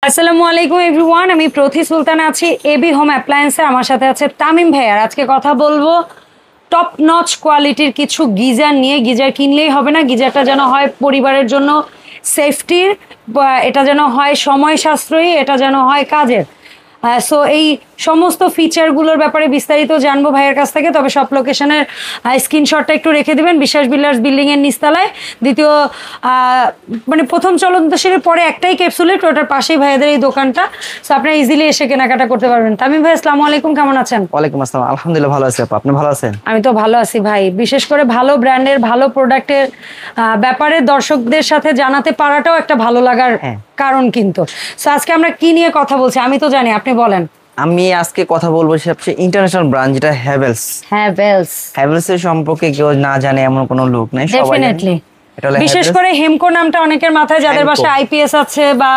আসসালামু আলাইকুম এভরিওয়ান, আমি প্রথি সুলতান আছি এবি হোম অ্যাপ্লায়েন্সে। আমার সাথে আছে তামিম ভাই। আর আজকে কথা বলবো টপ নচ কোয়ালিটির কিছু গিজার নিয়ে। গিজার কিনলেই হবে না, গিজারটা যেন হয় পরিবারের জন্য সেফটির, এটা যেন হয় সময় সাশ্রয়ী, এটা যেন হয় কাজের। সো এই সমস্ত ফিচারগুলোর ব্যাপারে বিস্তারিত জানবো ভাইয়ের কাছ থেকে। তবে সব লোকেশনের স্ক্রিনশটটা একটু রেখে দিবেন। বিশ্বাস বিল্ডার্স বিল্ডিংয়ের নিচতলায়, দ্বিতীয় মানে প্রথম চলন্ত সিঁড়ির পরে একটাই ক্যাপসুলেট, ওটার পাশেই ভাইয়াদের এই দোকানটা। সো আপনারা ইজিলি এসে কেনাকাটা করতে পারবেন। তামিম ভাই, আসসালামু আলাইকুম, কেমন আছেন? ওয়ালাইকুম আসসালাম, আলহামদুলিল্লাহ ভালো আছি। আপনি ভালো আছেন? আমি তো ভালো আছি ভাই। বিশেষ করে ভালো ব্র্যান্ডের ভালো প্রোডাক্টের ব্যাপারে দর্শকদের সাথে জানাতে পারাটাও একটা ভালো লাগার কারণ। কিন্তু সো আজকে আমরা কি নিয়ে কথা বলছি আমি তো জানি, আপনি বলেন। আমি আজকে কথা বলবো সবচেয়ে ইন্টারন্যাশনাল ব্র্যান্ড, যেটা হ্যাভেলস। হ্যাভেলস এর সম্পর্কে কেউ না জানে এমন কোনো লোক নাই, সবাই জানে। বিশেষ করে হেমকো নামটা অনেকের মাথায়, যাদের বাসায় আইপিএস আছে বা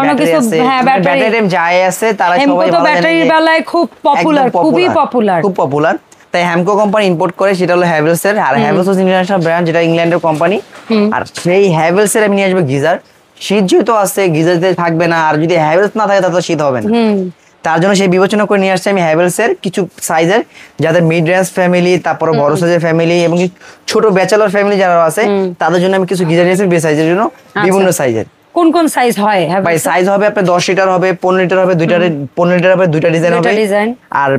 অন্য কিছু, হ্যাঁ ব্যাটারি যাই আছে তারা সবাই তো ব্যাটারির বেলায় খুব পপুলার, খুবই পপুলার, খুব পপুলার। তাই হ্যামকো কোম্পানি ইম্পোর্ট করে, সেটা হলো হ্যাভেলস এর। আর হ্যাভেলস হচ্ছে ইন্টারন্যাশনাল ব্র্যান্ড, যেটা ইংল্যান্ডের কোম্পানি। আর সেই হ্যাভেলস এর আমি নিয়ে আসবো গিজার। শীত যেহেতু আছে, গিজারতে থাকবে না, আর যদি হ্যাভেলস না থাকে তাহলে শীত হবে না। তার জন্য সেই বিবেচনা করে নিয়ে আসছি আমি হ্যাভেলস এর কিছু সাইজের, যাদের মিড রেঞ্জ ফ্যামিলি, তারপরে বড় সাইজের ফ্যামিলি এবং ছোট ব্যাচেলর ফ্যামিলি যারা আছে তাদের জন্য আমি কিছু গিজার নিয়েছি বে সাইজের জন্য, বিভিন্ন সাইজের। কোন কোন সাইজ হয় ভাই? সাইজ হবে আপনার 10 লিটার হবে, 15 লিটার হবে, 15 লিটার হবে, দুইটা ডিজাইন হবে। আর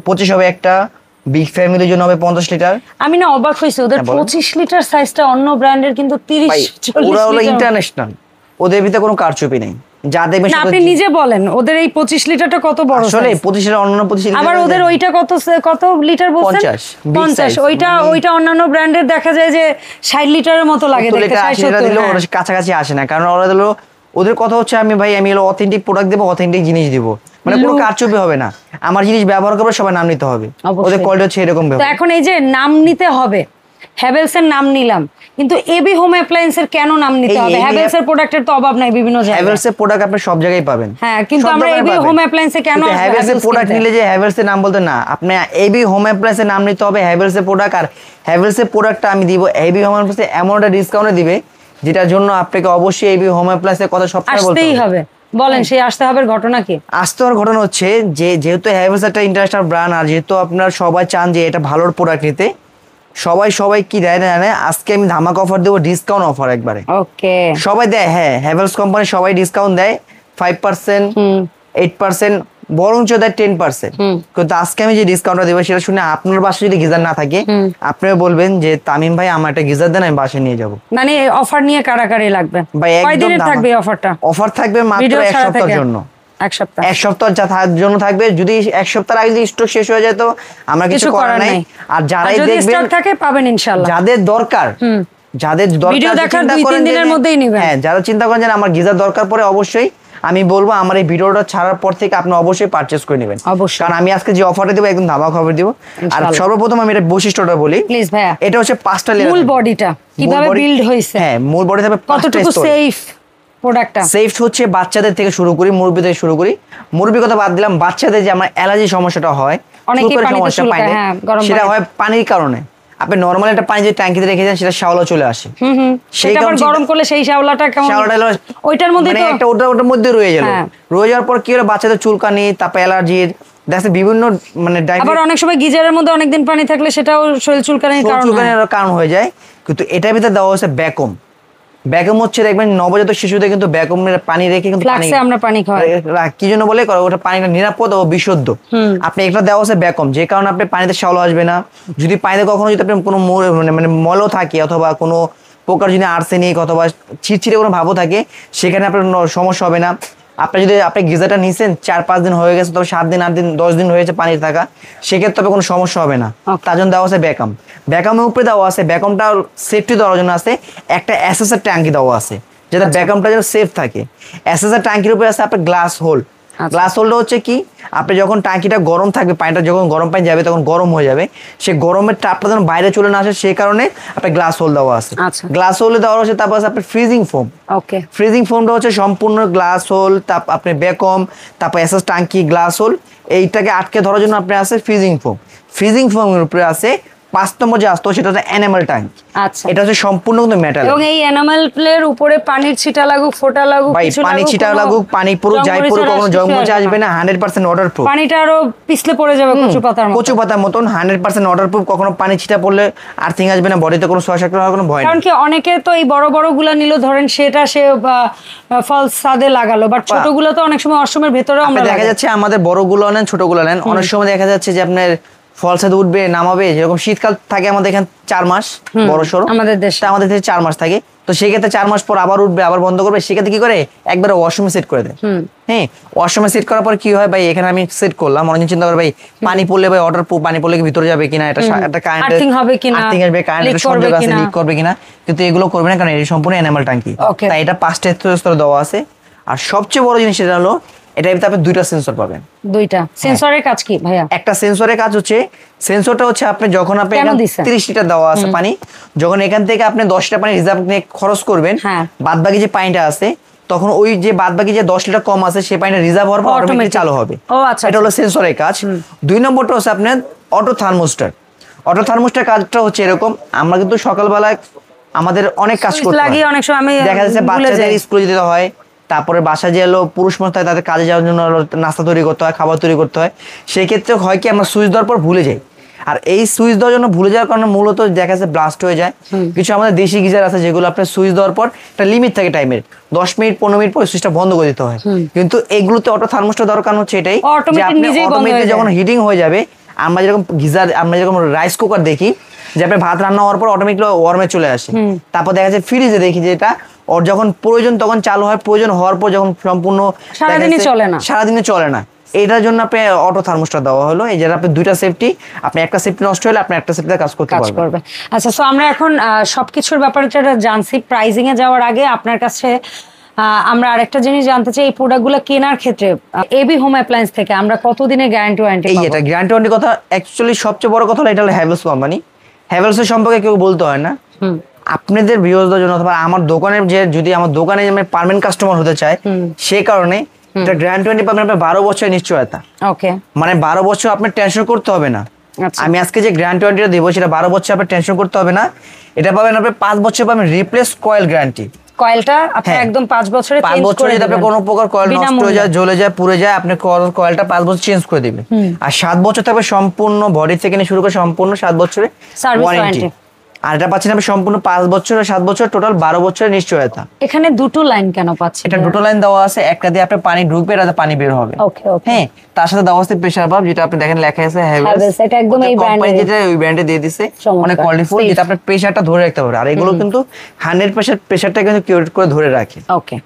25 হবে একটা, বিগ ফ্যামিলির জন্য হবে 50 লিটার। আমি না অবাক হইছি, ওদের 25 লিটার সাইজটা অন্য ব্র্যান্ডের কিন্তু 30-40 ওরা হলো ইন্টারন্যাশনাল, ওদের ভিতরে কোনো কারচুপি নেই। যা দেখবেন আপনি নিজে বলেন, ওদের এই 25 লিটারটা কত বড়? আসলে 25 লিটার অন্য 25 লিটার। আবার ওদের ওইটা কত লিটার বলছেন? 50। ওইটা অন্যান্য ব্র্যান্ডের দেখা যায় যে 60 লিটারের মতো লাগে দেখতে, 60-70 দিলেও ওরা কাছাকাছি আসে না। কারণ ওদের কথা হচ্ছে আমি হলো অথেন্টিক প্রোডাক্ট দেবো, অথেন্টিক জিনিস দিব, মানে কোনো কারচুপি হবে না। আমার জিনিস ব্যবহার করবে, সবাই নাম নিতে হবে, ওদের কোয়ালিটি হচ্ছে এরকম। তো এখন এই যে নাম নিতে হবে, হ্যাভেলস এর নাম নিলাম, কিন্তু এবি হোম অ্যাপ্লায়েন্স এর কেন নাম নিতে হবে? হ্যাভেলস এর প্রোডাক্টের তো অভাব নাই বিভিন্ন জায়গায়। হ্যাভেলস এর প্রোডাক্ট আপনি সব জায়গায় পাবেন, হ্যাঁ, কিন্তু আমরা এবি হোম অ্যাপ্লায়েন্স এ কেন হ্যাভেলস এর প্রোডাক্ট নিলে যে হ্যাভেলস এর নাম বলতে না, আপনি এবি হোম অ্যাপ্লায়েন্স এর নাম নিতে হবে, হ্যাভেলস এর প্রোডাক্ট। আর হ্যাভেলস এর প্রোডাক্টটা আমি দিব এবি হোম অ্যাপ্লায়েন্স এ এমন একটা ডিসকাউন্টে দিবে, যেটার জন্য আপনাকে অবশ্যই এবি হোম অ্যাপ্লায়েন্স এর কথা সবসময় বলতে হবে। বলেন সেই আসতে হবে ঘটনা কি? আসতে হওয়ার ঘটনা হচ্ছে যে, যেহেতু হ্যাভেলস একটা ইন্টারন্যাশনাল ব্র্যান্ড, আর যেহেতু আপনার সবাই চান যে এটা ভালো প্রোডাক্ট নিতে, সবাই কি দেয় না জানে, আজকে আমি ধামাকা অফার দেবো, ডিসকাউন্ট অফার একবারে। ওকে, সবাই দেয়, হ্যাঁ হ্যাভেলস কোম্পানি সবাই ডিসকাউন্ট দেয় 5%, 8%, বরঞ্চ দেয় 10%। কিন্তু আজকে আমি যে ডিসকাউন্টটা দেবো সেটা শুনে আপনার বাসায় যদি গিজার না থাকে, আপনিও বলবেন যে তামিম ভাই আমার একটা গিজার দেন, আমি বাসায় নিয়ে যাবো। মানে অফার নিয়ে কারাকারি লাগবে ভাই? কয়দিনের থাকবে অফারটা? অফার থাকবে মাত্র 1 সপ্তাহের জন্য। এক সপ্তাহ জন্য থাকবে। যদি 1 সপ্তাহ আগে স্টক শেষ হয়ে যায় তো আমরা কিছু করার নাই। আর যারাই দেখবেন থাকে পাবেন ইনশাআল্লাহ। যাদের দরকার ভিডিও দেখার 2-3 দিনের মধ্যেই নেবেন। হ্যাঁ, যারা চিন্তা করেন যে আমার গিজার দরকার পড়ে, অবশ্যই আমি বলবো আমার এই ভিডিওটা ছাড়ার পর থেকে আপনি অবশ্যই পারচেজ করে নেবেন, কারণ আমি আজকে যে অফারটা দেবো একদম ধামাকা অফার দিব। আর সর্বপ্রথম আমি এটা বৈশিষ্ট্যটা বলি প্লিজ ভাইয়া। এটা হচ্ছে 5টা লেয়ার। মূল বডিটা কিভাবে বিল্ড হইছে? হ্যাঁ, মূল বডি থাকবে 5টা কতটুকু সেফ প্রোডাক্টটা? সেফ হচ্ছে বাচ্চাদের থেকে শুরু করি, মুরব্বি থেকে শুরু করি। মুরব্বির কথা বাদ দিলাম, বাচ্চাদের যে আমার অ্যালার্জি সমস্যাটা হয়, সেটা হয় পানির কারণে। আপনি নরমাল একটা পানি যে ট্যাঙ্কিতে রেখে দেন, সেটা শ্যাওলা চলে আসে। সেটা আবার গরম করলে সেই শ্যাওলাটা কেমন? ওইটার মধ্যে মানে একটা ওটার মধ্যে রয়ে গেল। রয়ে যাওয়ার পর কি হলো, বাচ্চাদের চুলকানি, তারপর অ্যালার্জির দেখছে বিভিন্ন মানে আবার অনেক সময় গিজারের মধ্যে অনেকদিন পানি থাকলে সেটাও শরীর চুলকানির কারণ হয়ে যায়। কিন্তু এটার ভিতরে দেওয়া হচ্ছে ব্যাকম। ব্যাকম হচ্ছে দেখবেন নবজাতক শিশুদের কিন্তু ব্যাকমের পানি রেখে কিন্তু আমরা পানি খাওয়াই। কি জন্য বলে, ওটা পানিটা নিরাপদ ও বিশুদ্ধ। আপনি এটা দেওয়া হচ্ছে ব্যাকম, যে কারণে আপনি পানিতে শ্যাওলা আসবে না। যদি পানিতে কখনো যদি আপনি কোনো মানে মলও থাকে, অথবা কোনো প্রকার যদি আর্সেনিক অথবা ছিটছিটে কোনো ভাবও থাকে, সেখানে আপনার সমস্যা হবে না। আপনি যদি আপনি গিজারটা নিছেন 4-5 দিন হয়ে গেছে, তবে 7 দিন 8 দিন 10 দিন হয়েছে পানিতে থাকা, সেক্ষেত্রে তবে কোনো সমস্যা হবে না। তার জন্য দেওয়া আছে ব্যাকম। ব্যাকমের উপরে দেওয়া আছে, ব্যাকমটা সেফটি দেওয়ার জন্য আছে একটা এসএসআর ট্যাঙ্কি দেওয়া আছে, যাতে ব্যাকমটা যেন সেফ থাকে। এসএসআর ট্যাঙ্কির উপরে আছে আপনার গ্লাস হোল। গ্লাস হোলটা হচ্ছে কি, আপনি যখন ট্যাঙ্কিটা গরম থাকবে, পানিটা যখন গরম পানি যাবে তখন গরম হয়ে যাবে, সে গরমের তাপটা যেন বাইরে চলে না আসে, সেই কারণে আপনার গ্লাস হোল দেওয়া আছে। গ্লাস হোলে দেওয়া আছে। তারপর আছে আপনার ফ্রিজিং ফোম। ফ্রিজিং ফোমটা হচ্ছে সম্পূর্ণ গ্লাস হোল, তারপর আপনার ব্যাকম, তারপর এসএস ট্যাঙ্কি, গ্লাস হোল, এইটাকে আটকে ধরার জন্য আপনি আছে ফ্রিজিং ফোম। ফ্রিজিং ফোমের উপরে আছে 5 নম্বর যে আসতো সেটা হচ্ছে এনামেল ট্যাঙ্ক। আচ্ছা, এটা হচ্ছে সম্পূর্ণ কিন্তু মেটাল, এবং এই এনামেলের উপরে পানির ছিটা লাগুক, ফোঁটা লাগুক, ভাই কিছু পানি লাগুক, ছিটা কোনো লাগুক, পানি পুরো যাই পুরো জংমরিচের কোনো আর জংমরিচ কিছু আসবে না, 100% ওয়াটারপ্রুফ। পানিটা আরো পিছলে পড়ে যাবে কচু পাতার মতো। কচু পাতার মতন 100% ওয়াটারপ্রুফ, কখনো পানি ছিটা পড়লে আর্থিং আসবে না, বডিতে কোনো শ্বাস হওয়ার কোনো ভয় নেই। কারণ কি অনেকে তো এই বড় বড় গুলা নিল, ধরেন সেটা সে ফলস ছাদে লাগালো, বাট ছোটগুলো তো অনেক সময় ওয়াশরুমের ভেতরেও আমরা দেখা যাচ্ছে আমাদের বড়গুলো নেন ছোটগুলো নেন, অনেক সময় দেখা যাচ্ছে যে আপনার ফলসেতে উঠবে নামাবে, যেরকম শীতকাল থাকে আমাদের এখানে 4 মাস বড় সড়ো, আমাদের দেশে আমাদের দেশে 4 মাস থাকে, তো সেক্ষেত্রে 4 মাস পর আবার উঠবে, আবার বন্ধ করবে, সেক্ষেত্রে কি করে একবার ওয়াশরুমে সেট করে দেয়। হ্যাঁ, ওয়াশরুমে সেট করার পর কি হয় ভাই, এখানে আমি সেট করলাম, অনেকদিন চিন্তা করে ভাই পানি পড়লে ভাই ওয়াটার প্রুফ, পানি পড়লে কি ভিতরে যাবে কিনা, এটা একটা কারেন্ট আর্থিং হবে কিনা, আর্থিং আসবে, কারেন্টের সংযোগ আছে, লিক করবে কিনা, কিন্তু এগুলো করবে না, কারণ এটা সম্পূর্ণ এনামেল ট্যাঙ্কি। তাই এটা 5টা স্তরে দেওয়া আছে। আর সবচেয়ে বড় জিনিস এটা হলো এটার ভিতরে আপনি 2টা সেন্সর পাবেন। 2টা সেন্সরের কাজ কি ভাইয়া? একটা সেন্সরের কাজ হচ্ছে, সেন্সরটা হচ্ছে আপনি যখন আপনি 30 লিটার দেওয়া আছে পানি, যখন এখান থেকে আপনি 10টা পানি রিজার্ভ নিয়ে খরচ করবেন, বাদ বাকি যে পানিটা আছে, তখন ওই যে বাদ বাকি যে 10 লিটার কম আছে সেই পানিটা রিজার্ভ হওয়ার পর অটোমেটিক চালু হবে। এটা হলো সেন্সরের কাজ। 2 নম্বরটা হচ্ছে আপনার অটো থার্মোস্টার। অটো থার্মোস্টার কাজটা হচ্ছে এরকম, আমরা কিন্তু সকালবেলায় আমাদের অনেক কাজ করতে হয়, অনেক সময় আমি দেখা যাচ্ছে বাচ্চাদের স্কুলে যেতে হয়, তারপরে বাসা যে হলো পুরুষ মানুষ হয় তাদের কাজে যাওয়ার জন্য নাস্তা তৈরি করতে হয়, খাবার তৈরি করতে হয়, সেই ক্ষেত্রে হয় কি আমরা সুইচ দেওয়ার পর ভুলে যাই, আর এই সুইচ দেওয়ার জন্য ভুলে যাওয়ার কারণে মূলত দেখা যাচ্ছে ব্লাস্ট হয়ে যায়। কিছু আমাদের দেশি গিজার আছে যেগুলো আপনার সুইচ দেওয়ার পর একটা লিমিট থাকে টাইমের, 10 মিনিট 15 মিনিট পর সুইচটা বন্ধ করে দিতে হয়, কিন্তু এগুলোতে অটো থার্মোস্টার দেওয়ার কারণ হচ্ছে এটাই যে আপনি অটোমেটিক যখন হিটিং হয়ে যাবে, আমরা যেরকম গিজার, আমরা যেরকম রাইস কুকার দেখি যে আপনি ভাত রান্না হওয়ার পর অটোমেটিক ওয়ার্মে চলে আসে, তারপর দেখা যাচ্ছে ফ্রিজে দেখি যে এটা ওর যখন প্রয়োজন তখন চালু হয়, প্রয়োজন হওয়ার পর যখন সম্পূর্ণ সারাদিনে চলে না, এটার জন্য আপনি অটো থার্মোস্টার দেওয়া হলো। এই যে আপনি 2টা সেফটি, আপনি একটা সেফটি নষ্ট হলে আপনি একটা সেফটিতে কাজ করতে পারবেন। আচ্ছা, সো আমরা এখন সবকিছুর ব্যাপারে যেটা জানছি, প্রাইসিং এ যাওয়ার আগে আপনার কাছে আমরা আরেকটা জিনিস জানতে চাই, এই প্রোডাক্টগুলো কেনার ক্ষেত্রে এবি হোম অ্যাপ্লায়েন্স থেকে আমরা কতদিনের গ্যারান্টি ওয়ারেন্টি পাবো? এটা গ্যারান্টি ওয়ারেন্টি কথা অ্যাকচুয়ালি সবচেয়ে বড় কথা হলো এটা হলো হ্যাভেলস কোম্পানি। হ্যাভেলসের সম্পর্কে কেউ বলতে হয় না, আপনাদের ভিউয়ারদের জন্য অথবা আমার দোকানের যে যদি আমার দোকানে আমি পার্মানেন্ট কাস্টমার হতে চাই, সেই কারণে এটা গ্যারান্টি ওয়ারেন্টি পাবেন আপনি 12 বছরের নিশ্চয়তা। ওকে, মানে 12 বছর আপনার টেনশন করতে হবে না। আমি আজকে যে গ্যারান্টি ওয়ারেন্টিটা দেবো সেটা 12 বছর আপনার টেনশন করতে হবে না, এটা পাবেন আপনি 5 বছর পাবেন রিপ্লেস কয়েল গ্যারান্টি। কয়েলটা আপনি একদম 5 বছরে চেঞ্জ করে দিবেন, যদি কোনো প্রকার কয়েল নষ্ট হয়ে যায়, জ্বলে যায়, পুড়ে যায়, আপনি কয়েলটা 5 বছর চেঞ্জ করে দিবেন। আর 7 বছর থাকবে সম্পূর্ণ বডি থেকে নিয়ে শুরু করে সম্পূর্ণ 7 বছরের সার্ভিস ওয়ারেন্টি। আর এটা পাচ্ছেন আপনি সম্পূর্ণ 5 বছর আর 7 বছর টোটাল 12 বছরের নিশ্চয়তা। এখানে দুটো লাইন কেন পাচ্ছেন? এটা দুটো লাইন দেওয়া আছে, একটা দিয়ে আপনি পানি ঢুকবে, এটাতে পানি বের হবে। ওকে ওকে, হ্যাঁ, তার সাথে দেওয়া আছে প্রেসার ভালভ, যেটা আপনি দেখেন লেখা আছে হ্যাভেলস, এটা একদম এই ব্র্যান্ডে, যেটা ওই ব্র্যান্ডে দিয়ে দিয়েছে, অনেক কোয়ালিটিফুল, যেটা আপনার প্রেসারটা ধরে রাখতে পারে। আর এগুলো কিন্তু 100% প্রেসারটা কিন্তু কিউরেট করে ধরে রাখে। ওকে,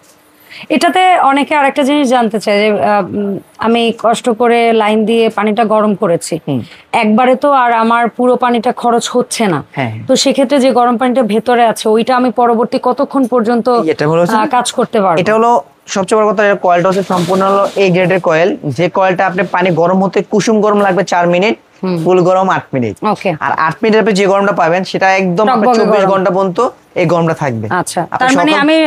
এটাতে অনেকে আরেকটা জিনিস জানতে চায় যে আমি কষ্ট করে লাইন দিয়ে পানিটা গরম করেছি, একবারে তো আর আমার পুরো পানিটা খরচ হচ্ছে না, তো সেক্ষেত্রে যে গরম পানিটা ভেতরে আছে ওইটা আমি পরবর্তী কতক্ষণ পর্যন্ত কাজ করতে পারবো? এটা হলো সবচেয়ে বড় কথা, কয়েলটা হচ্ছে সম্পূর্ণ হলো এ গ্রেডের কয়েল, যে কয়েলটা আপনি পানি গরম হতে কুসুম গরম লাগবে 4 মিনিট, ফুল গরম 8 মিনিট। আর 8 মিনিটের আপনি যে গরমটা পাবেন সেটা একদম 24 ঘন্টা পর্যন্ত এই গরমটা থাকবে। আচ্ছা, তার মানে আমি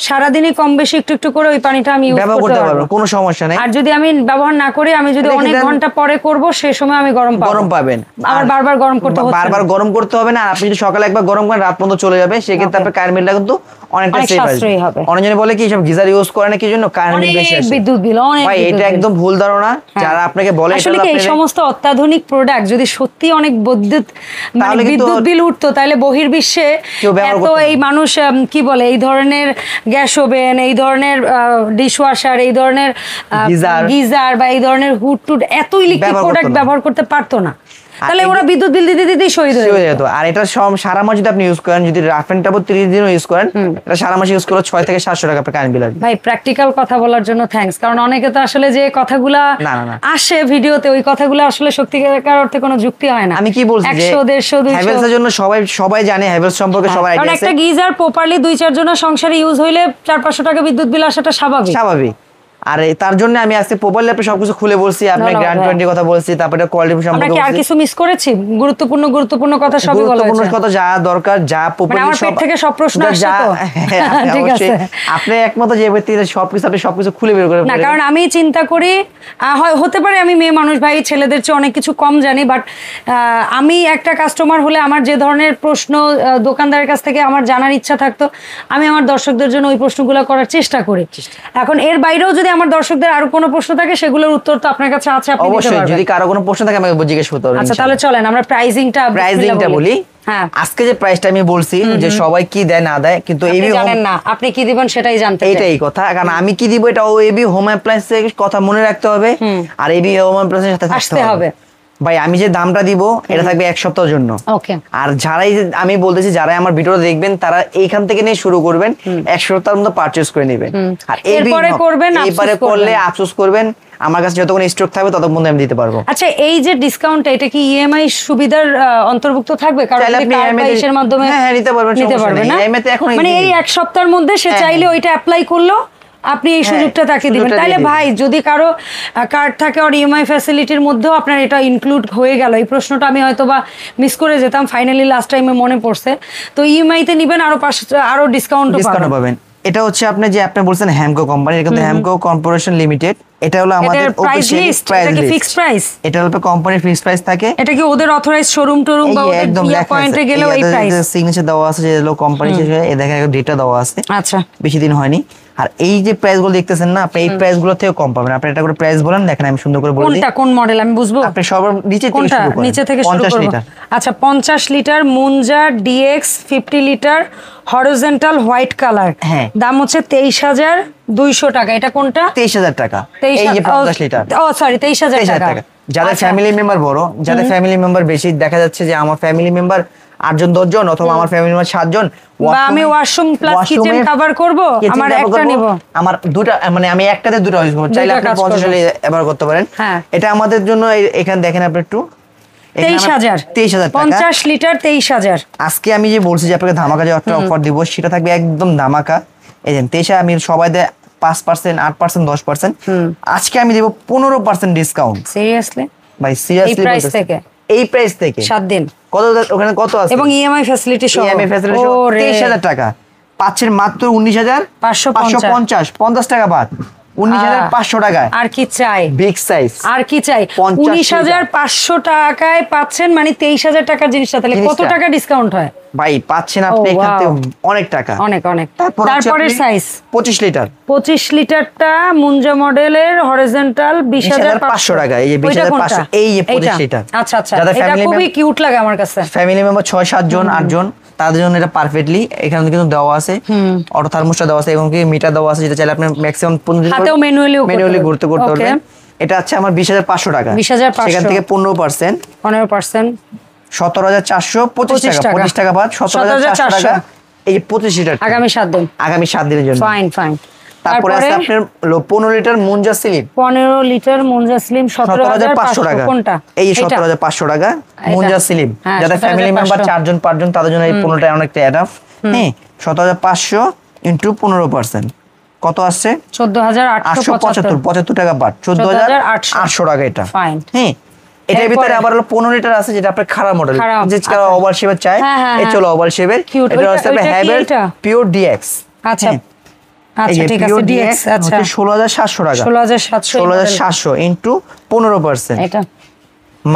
সারাদিনই কম বেশি একটু একটু করে ওই পানিটা আমি ব্যবহার করতে পারবো, কোনো সমস্যা নেই। আর যদি আমি ব্যবহার না করি, আমি যদি অনেক ঘন্টা পরে করব, সেই সময় আমি গরম পাবেন, আবার বারবার গরম করতে হবে, বারবার গরম করতে হবে না। আর আপনি যদি সকালে একবার গরম করেন রাত পর্যন্ত চলে যাবে, সেক্ষেত্রে আপনার কারেন্ট বিলটা কিন্তু অনেকটা সেভ হবে। অনেকজনে বলে কি সব গিজার ইউজ করে না কি জন্য, কারেন্ট বিল বেশি আসে, বিদ্যুৎ বিল অনেক। ভাই এটা একদম ভুল ধারণা, যারা আপনাকে বলে আসলে কি এই সমস্ত অত্যাধুনিক প্রোডাক্ট যদি সত্যি অনেক বিদ্যুৎ বিল উঠতো, তাহলে বহির্বিশ্বে এত এই মানুষ কি বলে এই ধরনের গ্যাস ওভেন, এই ধরনের ডিশওয়াশার, এই ধরনের গিজার বা এই ধরনের হুড টুড এত ইলেকট্রিক প্রোডাক্ট ব্যবহার করতে পারতো না, তাহলে ওরা বিদ্যুৎ বিল দিতে দিতেই শহীদ হয়ে যেত। আর এটা সারা মাস যদি আপনি ইউজ করেন, যদি রাফ এন্ড টাফ 30 দিনও ইউজ করেন, এটা সারা মাস ইউজ করলে 6 থেকে 700 টাকা আপনার কারেন্ট বিল আসবে। ভাই প্র্যাকটিক্যাল কথা বলার জন্য থ্যাঙ্কস, কারণ অনেকে তো আসলে যে কথাগুলা আসে ভিডিওতে, ওই কথাগুলো আসলে সত্যিকার অর্থে কোনো যুক্তি হয় না। আমি কি বলছি যে 100 150 200 হ্যাভেলস এর জন্য সবাই জানে, হ্যাভেলস সম্পর্কে সবার আইডিয়া আছে। কারণ একটা গিজার প্রপারলি 2-4 জনের সংসারে ইউজ হইলে 400-500 টাকা বিদ্যুৎ বিল আসাটা স্বাভাবিক। আর তার জন্য আমি আজকে প্রপারলি আপনি সবকিছু খুলে বলছি, আপনি গ্র্যান্ড ওয়ারেন্টি কথা বলছি, তারপরে কোয়ালিটি সম্পর্কে আমরা কি আর কিছু মিস করেছি? গুরুত্বপূর্ণ কথা সবই বলা গুরুত্বপূর্ণ হয়েছে। কথা যা দরকার, যা প্রপারলি আমার পেট থেকে সব প্রশ্ন আসছে তো? ঠিক আছে। আপনি একমত যে ব্যক্তিদের সবকিছু খুলে বের করে না, কারণ আমি চিন্তা করি হয় হতে পারে আমি মেয়ে মানুষ ভাই, ছেলেদের চেয়ে অনেক কিছু কম জানি, বাট আমি একটা কাস্টমার হলে আমার যে ধরনের প্রশ্ন দোকানদারের কাছ থেকে আমার জানার ইচ্ছা থাকতো, আমি আমার দর্শকদের জন্য ওই প্রশ্নগুলো করার চেষ্টা করি। এখন এর বাইরেও যদি আমার দর্শকদের আরো কোনো প্রশ্ন থাকে, সেগুলোর উত্তর তো আপনার কাছে আছে, আপনি দিতে অবশ্যই। পারবেন। যদি কারো কোনো প্রশ্ন থাকে আমাকে জিজ্ঞেস করতে পারবেন। আচ্ছা, তাহলে চলেন আমরা প্রাইসিংটা বলি। হ্যাঁ, আজকে যে প্রাইসটা আমি বলছি যে সবাই কি দেয় না দেয়, কিন্তু আপনি জানেন না আপনি কি দিবেন সেটাই জানতে চাই। এটাই কথা, কারণ আমি কি দিব এটা এবি হোম অ্যাপ্লায়েন্স এর কথা মনে রাখতে হবে, আর এবি হোম অ্যাপ্লায়েন্স এর সাথে থাকতে হবে। ভাই আমি যে দামটা দিব এটা থাকবে এক সপ্তাহের জন্য। ওকে। আর যারাই আমি বলতেছি যারা আমার ভিডিও দেখবেন তারা এইখান থেকে নিয়ে শুরু করবেন, এক সপ্তাহের মধ্যে পারচেজ করে নেবেন। আর এরপরে করবেন, এবারে করলে আফসোস করবেন, আমার কাছে যতক্ষণ স্টক থাকবে ততক্ষণ আমি দিতে পারবো। আচ্ছা, এই যে ডিসকাউন্ট, এটা কি ইএমআই সুবিধার অন্তর্ভুক্ত থাকবে? কারণ আপনি ইএমআই মাধ্যমে নিতে পারবেন, নিতে পারবেন না? ইএমআই তে এখন মানে এই এক সপ্তাহের মধ্যে সে চাইলে ওইটা অ্যাপ্লাই করলো, আপনি এই সুযোগটা তাকে দিবেন। তাহলে ভাই যদি কারো কার্ড থাকে আর ইএমআই ফ্যাসিলিটির মধ্যেও আপনার এটা ইনক্লুড হয়ে গেল, এই প্রশ্নটা আমি হয়তো বা মিস করে যেতাম, ফাইনালি লাস্ট টাইমে মনে পড়ছে। তো ইএমআই তে নিবেন, আরো ডিসকাউন্ট পাবেন। এটা হচ্ছে আপনি যে আপনি বলছেন হ্যামকো কোম্পানি, এটা কিন্তু হ্যামকো কর্পোরেশন লিমিটেড। এটা হলো আমাদের প্রাইস লিস্ট, এটা কি ফিক্সড প্রাইস? এটা হলো কোম্পানির ফিক্সড প্রাইস থাকে। এটা কি ওদের অথরাইজ শোরুম টরুম বা ওদের পয়েন্টে গেলেও এই প্রাইস? সিগনেচার দেওয়া আছে, যে হলো কোম্পানি শেষে এই দেখেন ডেটা দেওয়া আছে। আচ্ছা, বেশি দিন হয়নি। আর এই যে প্রাইস গুলো দেখতেছেন না, আপনি এই প্রাইস গুলো থেকে কম পাবেন। আপনি এটা করে প্রাইস বলেন, দেখেন আমি সুন্দর করে বলে দিই। কোনটা কোন মডেল আমি বুঝবো? আপনি সবার নিচে থেকে শুরু করেন, নিচে থেকে শুরু 50 করব। লিটার। আচ্ছা, 50 লিটার মুনজা DX 50 litre horizontal white colour, দাম হচ্ছে 23,200 টাকা। এটা কোনটা? 23,000 টাকা। এই যে 50 লিটার, ও সরি 23,000 টাকা। যাদের ফ্যামিলি মেম্বার বড়, যাদের ফ্যামিলি মেম্বার বেশি, দেখা যাচ্ছে যে আমার ফ্যামিলি মেম্বার 8 জন 10 জন, অথবা আমার ফ্যামিলি মেম্বার 7 জন, বা আমি ওয়াশরুম প্লাস কিচেন কভার করব, আমার একটা নিব, আমার দুটো, মানে আমি একটাতে দুটো ইউজ করব, চাইলে আপনি 50 হলে এবার করতে পারেন। এটা আমাদের জন্য এখানে দেখেন আপনি একটু 23,000 টাকা 50 লিটার 23,000। আজকে আমি যে বলছি যে আপনাকে ধামাকা যে অফার দিব, সেটা থাকবে একদম ধামাকা। এই যে 23 আমি সবাই দেয় 5%, 8%, 10%, আজকে আমি দেব 15% ডিসকাউন্ট। সিরিয়াসলি ভাই, সিরিয়াসলি এই প্রাইস থেকে? এই প্রাইস থেকে 7 দিন কত, ওখানে কত আছে, এবং ইএমআই ফ্যাসিলিটি সহ। ইএমআই ফ্যাসিলিটি সহ 23,000 টাকা পাচ্ছেন মাত্র 19,550, 50 টাকা বাদ, 19,500 টাকায়। আর কি চাই? Big size. আর কি চাই? 19,500 টাকায় পাচ্ছেন, মানে 23,000 টাকার জিনিসটা, তাহলে কত টাকা ডিসকাউন্ট হয় ভাই? পাচ্ছেন আপনি এখান থেকে অনেক টাকা, অনেক অনেক। তারপরে সাইজ 25 লিটার। 25 লিটারটা মুনজা মডেলের হরিজন্টাল 20,500 টাকা। এই যে 20,500, এই যে 25 লিটার। আচ্ছা আচ্ছা, এটা খুবই কিউট লাগে আমার কাছে। ফ্যামিলি মেম্বার 6-7 জন, 8 জন, তাদের জন্য এটা পারফেক্টলি। এখানে কিন্তু দেওয়া আছে অটো থার্মোস্ট্যাট দেওয়া আছে, এবং কি মিটার দেওয়া আছে, যেটা চাইলে আপনি ম্যাক্সিমাম 15 দিন হাতেও ম্যানুয়ালি করতে পারবেন। এটা আছে আমার 20,500 টাকা। 20,500, সেখান থেকে 15% 17,425 টাকা, 25 টাকা বাদ 17,400 টাকা। এই 25 লিটার আগামী 7 দিন, আগামী 7 দিনের জন্য। Fine fine. তারপরে আছে আপনার 15 লিটার মুনজা স্লিম, 15 লিটার মুনজা স্লিম 17,500 টাকা। কোনটা? এই 17,500 টাকা মুনজা স্লিম। যাদের ফ্যামিলি মেম্বার 4 জন 5 জন, তাদের জন্য এই 15টা অনেকটা এনাফ। হ্যাঁ, 17,500 ইনটু 15% কত আসছে? 14,875, 75 টাকা বাদ 14,800 টাকা। এটা ফাইন। হ্যাঁ, এটার ভিতরে আবার হলো 15 লিটার আছে, যেটা আপনার খারাপ মডেল, যে ওভাল শেপের চাই, এই চলো ওভাল শেপের। এটা হচ্ছে হ্যাভেল পিওর ডিএক্স। আচ্ছা আচ্ছা, ঠিক আছে, ডিএক্স। আচ্ছা, 16,700 টাকা। 16,700 ইনটু 15%, এটা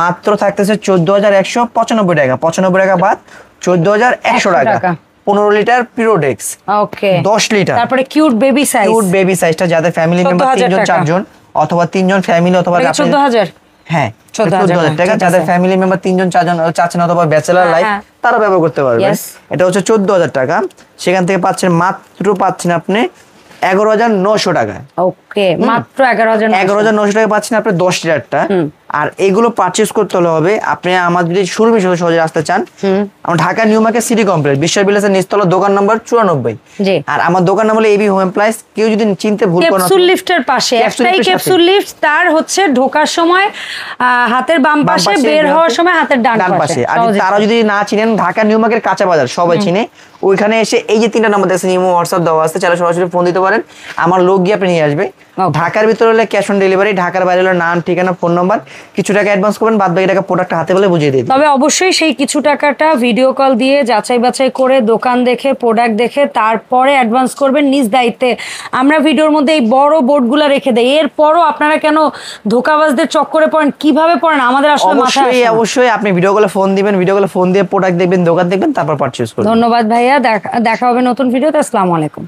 মাত্র থাকতেছে 14,195 টাকা। 95 টাকা বাদ 14,100 টাকা। 15 লিটার পিওরডেক্স। ওকে, 10 লিটার। তারপরে cute baby size, cute baby সাইজটা, যাদের ফ্যামিলি মেম্বার 3 জন 4 জন, অথবা 3 জন ফ্যামিলি, অথবা 14,000। হ্যাঁ, 14,000 টাকা। যাদের ফ্যামিলি মেম্বার 3 জন 4 জন চাচ্ছেন, অথবা ব্যাচেলর লাইফ, তারা ব্যবহার করতে পারবেন। এটা হচ্ছে 14,000 টাকা। সেখান থেকে পাচ্ছেন আপনি 11,900 টাকা। ওকে, মাত্র 11,900 টাকা পাচ্ছেন আপনি 10 লিটারটা। আর এগুলো পারচেজ করতে হবে আপনি আমাদের যদি শোরুমে সহজে আসতে চান, আমার Dhaka new market city complex, বিশ্ববিলাসের নিচতলা, দোকান নাম্বার 94। আর আমার দোকান নাম হলো এবি হোম অ্যাপ্লায়েন্স। কেউ যদি চিনতে ভুল করেন, ক্যাপসুল লিফটের পাশে, একটাই ক্যাপসুল লিফট, তার হচ্ছে ঢোকার সময় হাতের বাম পাশে, বের হওয়ার সময় হাতের ডান পাশে। আর তারা যদি না চিনেন, ঢাকা নিউ মার্কেট কাঁচা বাজার সবাই চিনে, ওইখানে এসে এই যে 3টা নাম্বার দেখছেন, ইমো হোয়াটসঅ্যাপ দেওয়া আছে, চাইলে সরাসরি ফোন দিতে পারেন, আমার লোক গিয়ে আপনি নিয়ে আসবে। ঢাকার ভিতরে হলে ক্যাশ অন ডেলিভারি, ঢাকার বাইরে হলে নাম, ঠিকানা, ফোন নাম্বার, কিছু টাকা অ্যাডভান্স করবেন, বাদ বাকি টাকা প্রোডাক্ট হাতে বলে বুঝিয়ে দিই। তবে অবশ্যই সেই কিছু টাকাটা ভিডিও কল দিয়ে যাচাই বাছাই করে দোকান দেখে প্রোডাক্ট দেখে তারপরে অ্যাডভান্স করবেন নিজ দায়িত্বে। আমরা ভিডিওর মধ্যে এই বড় বোর্ডগুলো রেখে দেই, এরপরও আপনারা কেন ধোঁকাবাজদের চক্করে পড়েন, কিভাবে পড়েন আমাদের আসলে মাথায় আসে না। অবশ্যই আপনি ভিডিও কলে ফোন দিবেন, ভিডিও কলে ফোন দিয়ে প্রোডাক্ট দেখবেন, দোকান দেখবেন, তারপর পারচেজ করবেন। ধন্যবাদ ভাইয়া, দেখা হবে নতুন ভিডিওতে। আসসালামু আলাইকুম।